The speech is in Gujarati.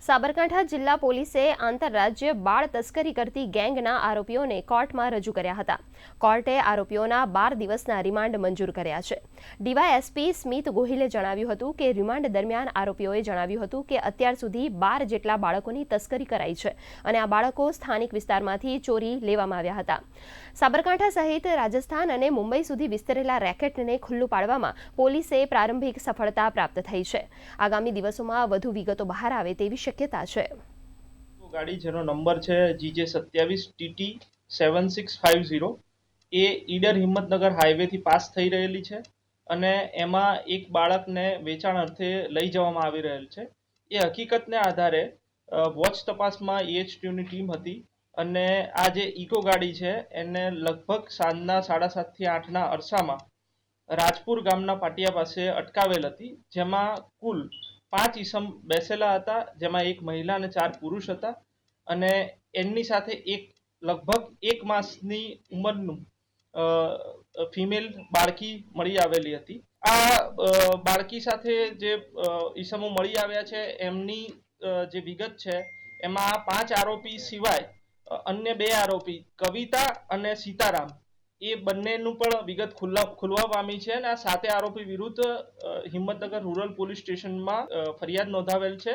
સાબરકાંઠા જિલ્લા પોલીસે આંતરરાજ્ય બાળ તસ્કરી કરતી ગેંગના આરોપીઓને કોર્ટમાં રજૂ કર્યા હતા. કોર્ટે આરોપીઓના 12 દિવસના રિમાન્ડ મંજૂર કર્યા છે. ડીવાયએસપી સ્મિત ગોહિલે જણાવ્યું હતું કે રિમાન્ડ દરમિયાન આરોપીઓએ જણાવ્યું હતું કે અત્યાર સુધી 12 જેટલા બાળકોની તસ્કરી કરાઈ છે અને આ બાળકો સ્થાનિક વિસ્તારમાંથી ચોરી લેવામાં આવ્યા હતા. સાબરકાંઠા સહિત રાજસ્થાન અને મુંબઈ સુધી વિસ્તરેલા રેકેટને ખુલ્લું પાડવામાં પોલીસે પ્રારંભિક સફળતા પ્રાપ્ત થઈ છે. આગામી દિવસોમાં વધુ વિગતો બહાર આવે તેવી શક્યતા છે. ગાડી જેનો નંબર છે GJ27TT7650 એ ઈડર હિંમતનગર હાઈવેથી પાસ થઈ રહેલી છે અને એમાં એક બાળકને વેચાણ અર્થે લઈ જવામાં આવી રહેલ છે. એ હકીકતને આધારે વોચ તપાસમાં EH2ની ટીમ હતી અને આ જે ઇકો ગાડી છે એને લગભગ સાંજના 7:30 થી 8ના અરસામાં રાજપુર ગામના પાટિયા પાસે અટકાવેલ હતી, જેમાં કુલ 5 ઈસમ બેસેલા હતા, જેમાં એક મહિલા અને 4 પુરુષ હતા અને એમની સાથે લગભગ 1 માસની ઉંમરનું ફિમેલ બાળકી મળી આવેલી હતી. આ બાળકી સાથે જે ઈસમો મળી આવ્યા છે એમની જે વિગત છે એમાં 5 આરોપી સિવાય અન્ય 2 આરોપી કવિતા અને સીતારામ એ બંનેનું પણ વિગત ખુલવા પામી છે અને આ 7 આરોપી વિરુદ્ધ હિંમતનગર રૂરલ પોલીસ સ્ટેશનમાં ફરિયાદ નોંધાવેલ છે.